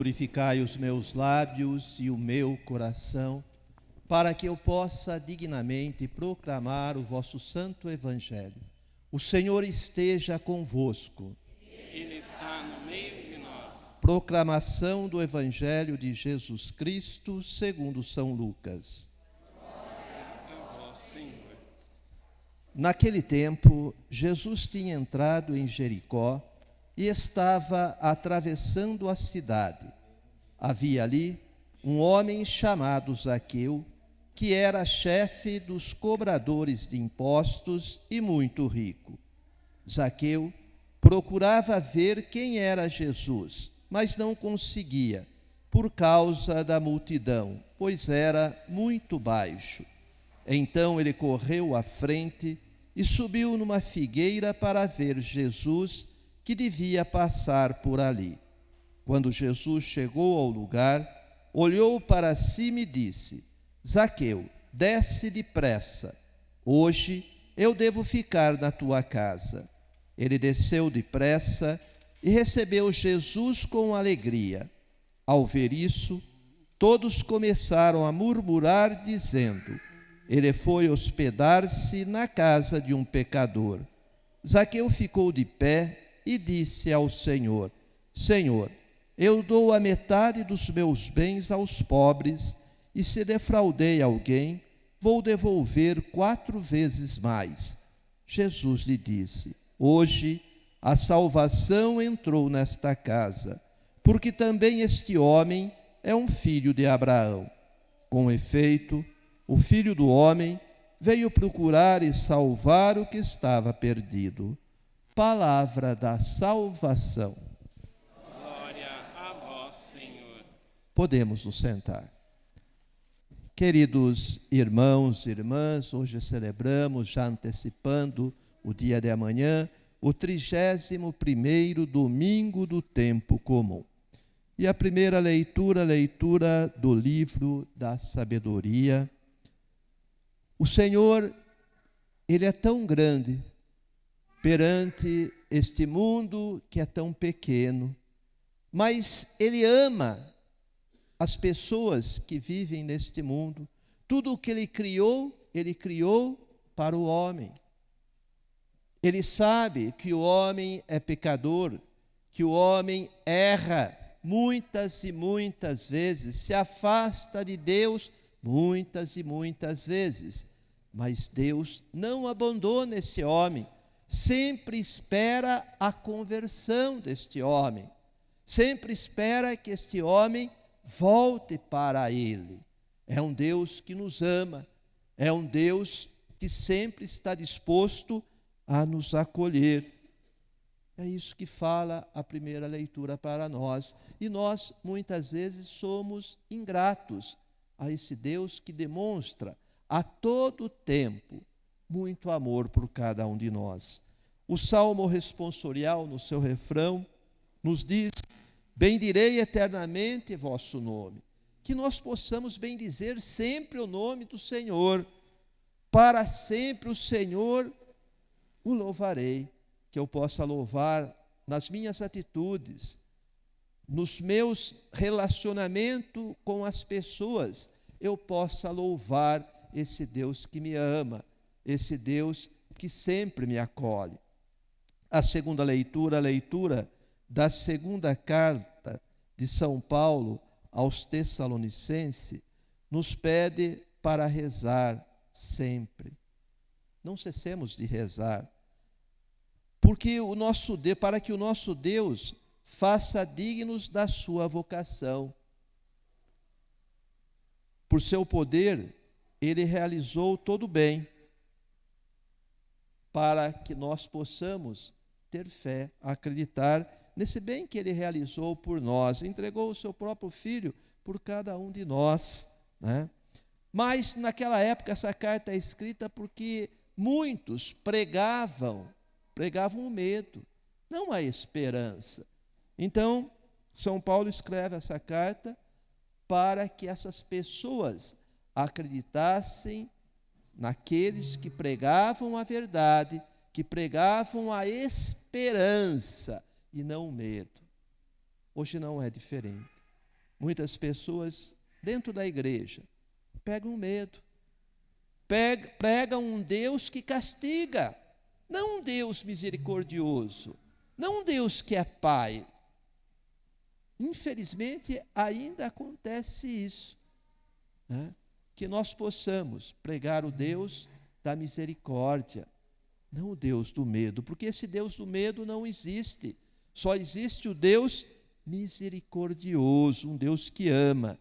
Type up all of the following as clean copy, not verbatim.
Purificai os meus lábios e o meu coração, para que eu possa dignamente proclamar o vosso santo evangelho. O Senhor esteja convosco. Ele está no meio de nós. Proclamação do evangelho de Jesus Cristo, segundo São Lucas. Glória a vós, Senhor. Naquele tempo, Jesus tinha entrado em Jericó e estava atravessando a cidade. Havia ali um homem chamado Zaqueu, que era chefe dos cobradores de impostos e muito rico. Zaqueu procurava ver quem era Jesus, mas não conseguia, por causa da multidão, pois era muito baixo. Então ele correu à frente e subiu numa figueira para ver Jesus, que devia passar por ali. Quando Jesus chegou ao lugar, olhou para cima e disse: Zaqueu, desce depressa. Hoje eu devo ficar na tua casa. Ele desceu depressa e recebeu Jesus com alegria. Ao ver isso, todos começaram a murmurar, dizendo: ele foi hospedar-se na casa de um pecador. Zaqueu ficou de pé e disse ao Senhor: Senhor, eu dou a metade dos meus bens aos pobres, e se defraudei alguém, vou devolver 4 vezes mais. Jesus lhe disse: hoje a salvação entrou nesta casa, porque também este homem é um filho de Abraão. Com efeito, o Filho do Homem veio procurar e salvar o que estava perdido. Palavra da salvação. Glória a vós, Senhor. Podemos nos sentar. Queridos irmãos e irmãs, hoje celebramos, já antecipando o dia de amanhã, o 31º domingo do tempo comum. E a primeira leitura do livro da sabedoria. O Senhor, Ele é tão grande perante este mundo que é tão pequeno, mas Ele ama as pessoas que vivem neste mundo. Tudo o que Ele criou para o homem. Ele sabe que o homem é pecador, que o homem erra muitas e muitas vezes, se afasta de Deus muitas e muitas vezes. Mas Deus não abandona esse homem, sempre espera a conversão deste homem, sempre espera que este homem volte para Ele. É um Deus que nos ama, é um Deus que sempre está disposto a nos acolher. É isso que fala a primeira leitura para nós. E nós, muitas vezes, somos ingratos a esse Deus que demonstra a todo tempo muito amor por cada um de nós. O Salmo responsorial, no seu refrão, nos diz: bendirei eternamente vosso nome. Que nós possamos bendizer sempre o nome do Senhor. Para sempre o Senhor o louvarei. Que eu possa louvar nas minhas atitudes, nos meus relacionamentos com as pessoas, eu possa louvar esse Deus que me ama, esse Deus que sempre me acolhe. A segunda leitura, a leitura da segunda carta de São Paulo aos Tessalonicenses, nos pede para rezar sempre. Não cessemos de rezar, porque para que o nosso Deus faça dignos da sua vocação. Por seu poder, Ele realizou todo o bem, para que nós possamos ter fé, acreditar nesse bem que Ele realizou por nós. Entregou o seu próprio Filho por cada um de nós, né? Mas, naquela época, essa carta é escrita porque muitos pregavam o medo, não a esperança. Então, São Paulo escreve essa carta para que essas pessoas acreditassem naqueles que pregavam a verdade, que pregavam a esperança e não o medo. Hoje não é diferente. muitas pessoas dentro da igreja pegam medo, pregam um Deus que castiga, não um Deus misericordioso, não um Deus que é Pai. Infelizmente, ainda acontece isso, né? Que nós possamos pregar o Deus da misericórdia, não o Deus do medo, porque esse Deus do medo não existe. Só existe o Deus misericordioso, um Deus que ama.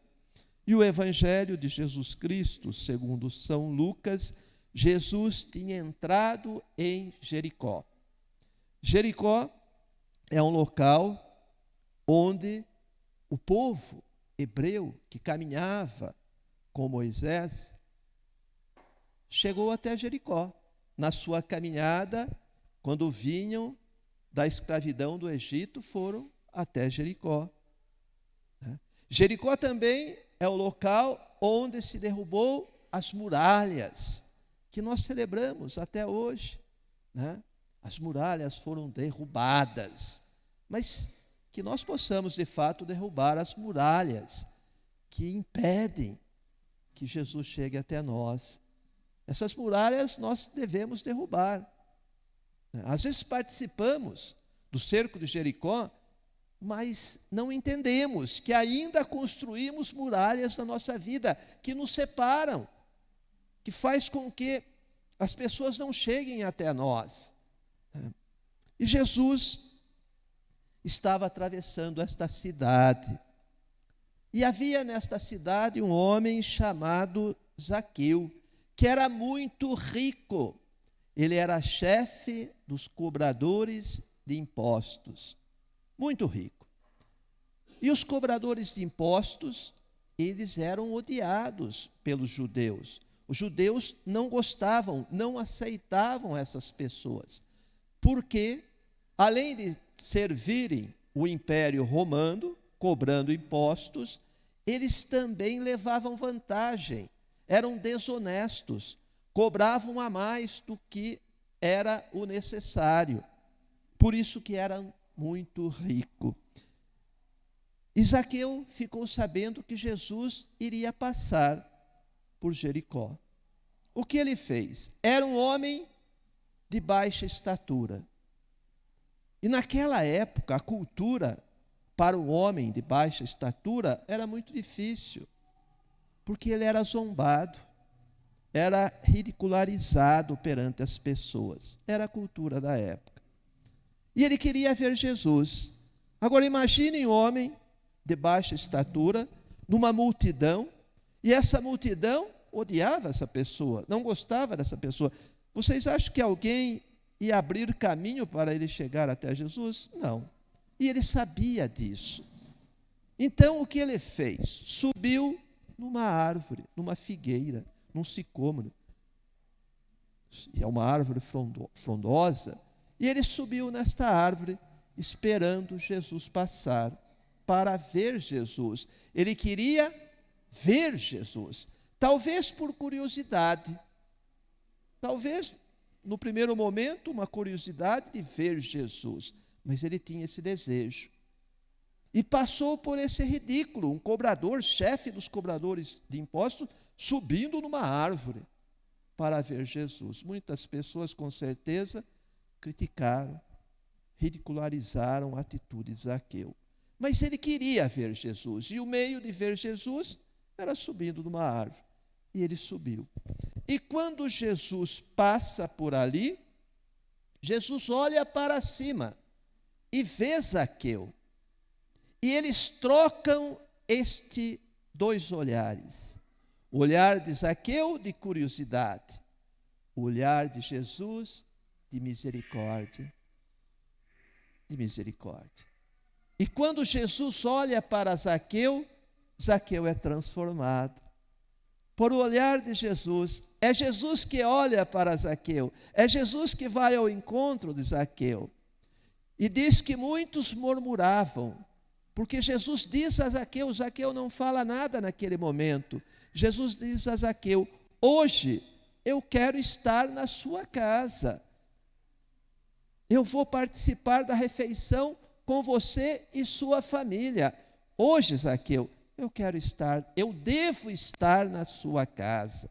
E o Evangelho de Jesus Cristo, segundo São Lucas, Jesus tinha entrado em Jericó. Jericó é um local onde o povo hebreu que caminhava com Moisés chegou até Jericó. Na sua caminhada, quando vinham da escravidão do Egito, foram até Jericó. Jericó também é o local onde se derrubou as muralhas, que nós celebramos até hoje, né? As muralhas foram derrubadas, mas que nós possamos, de fato, derrubar as muralhas que impedem que Jesus chegue até nós. Essas muralhas nós devemos derrubar. Às vezes participamos do cerco de Jericó, mas não entendemos que ainda construímos muralhas na nossa vida que nos separam, que faz com que as pessoas não cheguem até nós. E Jesus estava atravessando esta cidade. E havia nesta cidade um homem chamado Zaqueu, que era muito rico. Ele era chefe dos cobradores de impostos. Muito rico. E os cobradores de impostos, eles eram odiados pelos judeus. Os judeus não gostavam, não aceitavam essas pessoas, porque, além de servirem o Império Romano, cobrando impostos, eles também levavam vantagem, eram desonestos, cobravam a mais do que era o necessário. Por isso que eram muito rico. E Zaqueu ficou sabendo que Jesus iria passar por Jericó. O que ele fez? Era um homem de baixa estatura. E naquela época, a cultura para um homem de baixa estatura era muito difícil, porque ele era zombado, era ridicularizado perante as pessoas. Era a cultura da época. E ele queria ver Jesus. Agora imaginem um homem de baixa estatura, numa multidão, e essa multidão odiava essa pessoa, não gostava dessa pessoa. Vocês acham que alguém ia abrir caminho para ele chegar até Jesus? Não. E ele sabia disso. Então o que ele fez? Subiu numa árvore, numa figueira, num sicômoro. E é uma árvore frondosa. E ele subiu nesta árvore, esperando Jesus passar, para ver Jesus. Ele queria ver Jesus. Talvez por curiosidade. Talvez, no primeiro momento, uma curiosidade de ver Jesus. Mas ele tinha esse desejo. E passou por esse ridículo, um cobrador, chefe dos cobradores de impostos, subindo numa árvore para ver Jesus. Muitas pessoas, com certeza, criticaram, ridicularizaram a atitude de Zaqueu. Mas ele queria ver Jesus, e o meio de ver Jesus era subindo numa árvore. E ele subiu. E quando Jesus passa por ali, Jesus olha para cima e vê Zaqueu. E eles trocam dois olhares. O olhar de Zaqueu de curiosidade, o olhar de Jesus de misericórdia. De misericórdia. E quando Jesus olha para Zaqueu, Zaqueu é transformado. Por o olhar de Jesus, é Jesus que olha para Zaqueu, é Jesus que vai ao encontro de Zaqueu. E diz que muitos murmuravam, porque Jesus diz a Zaqueu, Zaqueu não fala nada naquele momento. Jesus diz a Zaqueu, hoje eu quero estar na sua casa. Eu vou participar da refeição com você e sua família. Hoje, Zaqueu, eu devo estar na sua casa.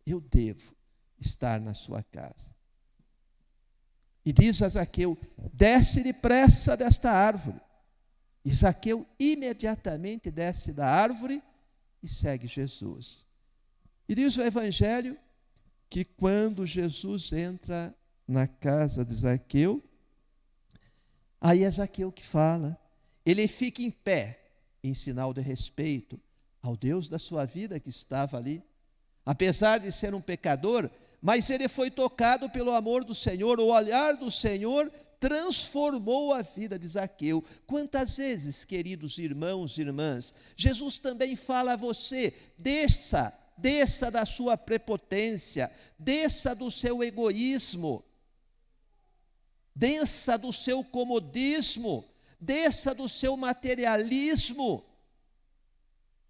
Eu devo estar na sua casa. E diz a Zaqueu: desce depressa desta árvore. E Zaqueu imediatamente desce da árvore e segue Jesus. E diz o Evangelho que quando Jesus entra na casa de Zaqueu, aí é Zaqueu que fala, ele fica em pé, em sinal de respeito ao Deus da sua vida que estava ali. Apesar de ser um pecador, mas ele foi tocado pelo amor do Senhor, o olhar do Senhor transformou a vida de Zaqueu. Quantas vezes, queridos irmãos e irmãs, Jesus também fala a você: desça da sua prepotência, desça do seu egoísmo, desça do seu comodismo, desça do seu materialismo.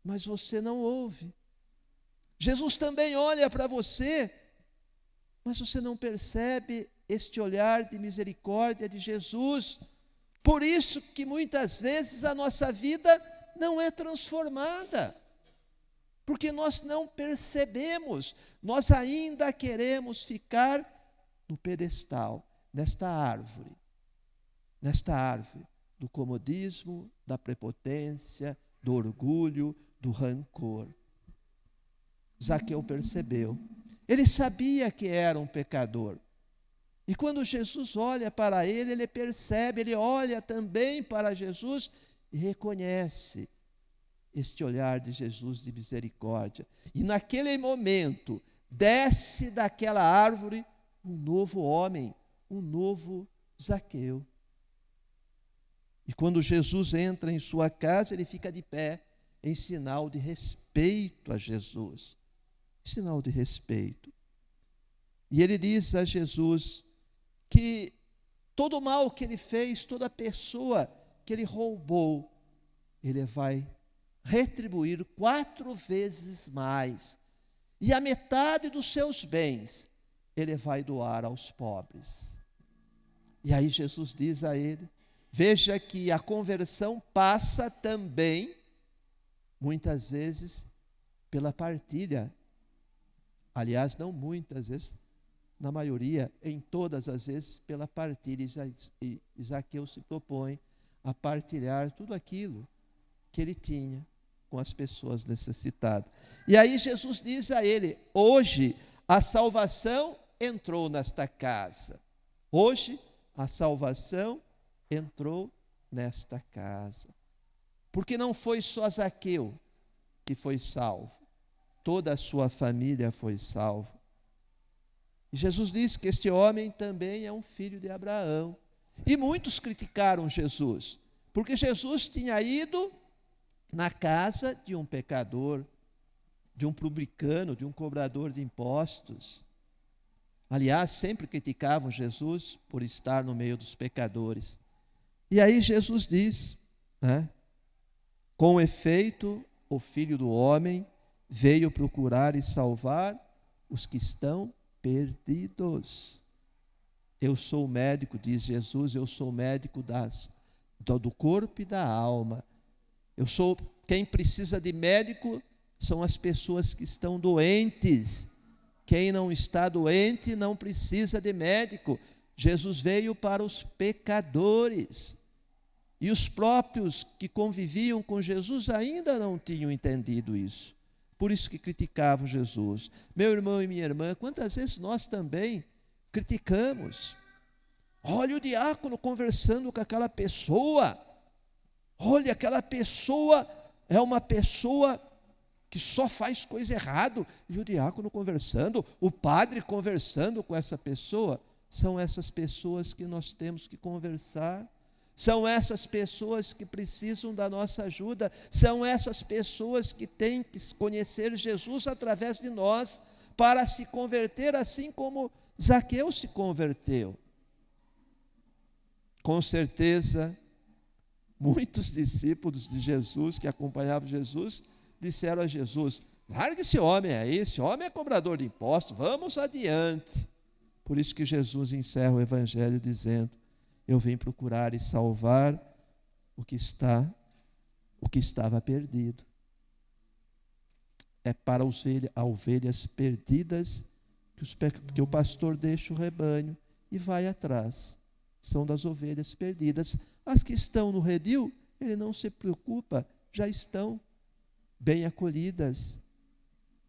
Mas você não ouve. Jesus também olha para você, mas você não percebe este olhar de misericórdia de Jesus. Por isso que muitas vezes a nossa vida não é transformada, porque nós não percebemos, nós ainda queremos ficar no pedestal, nesta árvore do comodismo, da prepotência, do orgulho, do rancor. Zaqueu percebeu, ele sabia que era um pecador. E quando Jesus olha para ele, ele percebe, ele olha também para Jesus e reconhece este olhar de Jesus de misericórdia. E naquele momento, desce daquela árvore um novo homem, um novo Zaqueu. E quando Jesus entra em sua casa, ele fica de pé, em sinal de respeito a Jesus. Em sinal de respeito. E ele diz a Jesus que todo o mal que ele fez, toda pessoa que ele roubou, ele vai retribuir 4 vezes mais. E a metade dos seus bens, ele vai doar aos pobres. E aí Jesus diz a ele, veja que a conversão passa também, muitas vezes, pela partilha. Aliás, não muitas vezes, na maioria, em todas as vezes, pela partilha. E Zaqueu se propõe a partilhar tudo aquilo que ele tinha com as pessoas necessitadas. E aí Jesus diz a ele, hoje a salvação entrou nesta casa. Hoje a salvação entrou nesta casa. Porque não foi só Zaqueu que foi salvo. Toda a sua família foi salva. E Jesus disse que este homem também é um filho de Abraão. E muitos criticaram Jesus, porque Jesus tinha ido na casa de um pecador, de um publicano, de um cobrador de impostos. Aliás, sempre criticavam Jesus por estar no meio dos pecadores. E aí Jesus diz, com efeito, o Filho do Homem veio procurar e salvar os que estão perdidos. Eu sou o médico, diz Jesus, eu sou o médico do corpo e da alma. Quem precisa de médico são as pessoas que estão doentes. Quem não está doente não precisa de médico. Jesus veio para os pecadores. E os próprios que conviviam com Jesus ainda não tinham entendido isso. Por isso que criticavam Jesus. Meu irmão e minha irmã, quantas vezes nós também criticamos? Olha o diácono conversando com aquela pessoa. Olha, aquela pessoa é uma pessoa que só faz coisa errada. E o diácono conversando, o padre conversando com essa pessoa. São essas pessoas que nós temos que conversar. São essas pessoas que precisam da nossa ajuda. São essas pessoas que têm que conhecer Jesus através de nós para se converter assim como Zaqueu se converteu. Com certeza, muitos discípulos de Jesus que acompanhavam Jesus disseram a Jesus: larga esse homem aí, esse homem é cobrador de impostos, vamos adiante. Por isso que Jesus encerra o Evangelho dizendo: eu vim procurar e salvar o que estava perdido. é para as ovelhas perdidas que o pastor deixa o rebanho e vai atrás. São das ovelhas perdidas. As que estão no redil, ele não se preocupa, já estão bem acolhidas,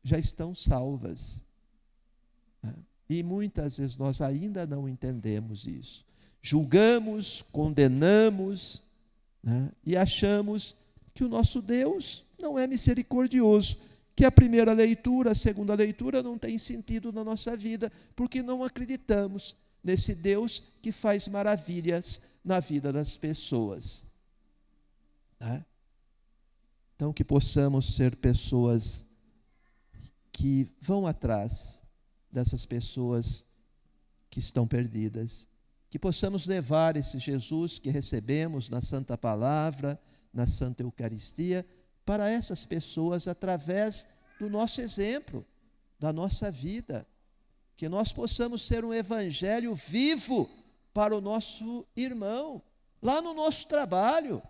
já estão salvas. E muitas vezes nós ainda não entendemos isso. Julgamos, condenamos, né? E achamos que o nosso Deus não é misericordioso, que a primeira leitura, a segunda leitura não tem sentido na nossa vida, porque não acreditamos nesse Deus que faz maravilhas na vida das pessoas. Né? Então, que possamos ser pessoas que vão atrás dessas pessoas que estão perdidas. Que possamos levar esse Jesus que recebemos na Santa Palavra, na Santa Eucaristia, para essas pessoas através do nosso exemplo, da nossa vida. Que nós possamos ser um evangelho vivo para o nosso irmão, lá no nosso trabalho.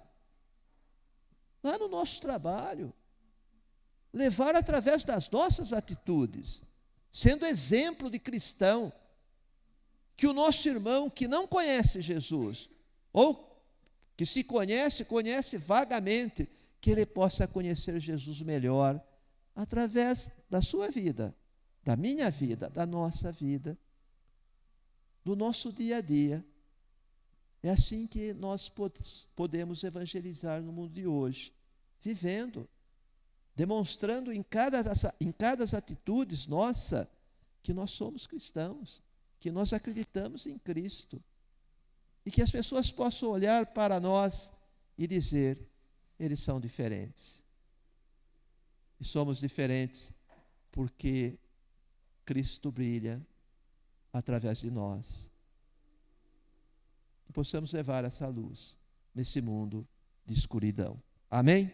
Lá no nosso trabalho. Levar através das nossas atitudes, sendo exemplo de cristão, que o nosso irmão que não conhece Jesus, ou que se conhece, conhece vagamente, que ele possa conhecer Jesus melhor, através da sua vida, da minha vida, da nossa vida, do nosso dia a dia. É assim que nós podemos evangelizar no mundo de hoje, vivendo, demonstrando em cada das atitudes nossa, que nós somos cristãos, que nós acreditamos em Cristo, e que as pessoas possam olhar para nós e dizer, eles são diferentes. E somos diferentes porque Cristo brilha através de nós. Que possamos levar essa luz nesse mundo de escuridão. Amém?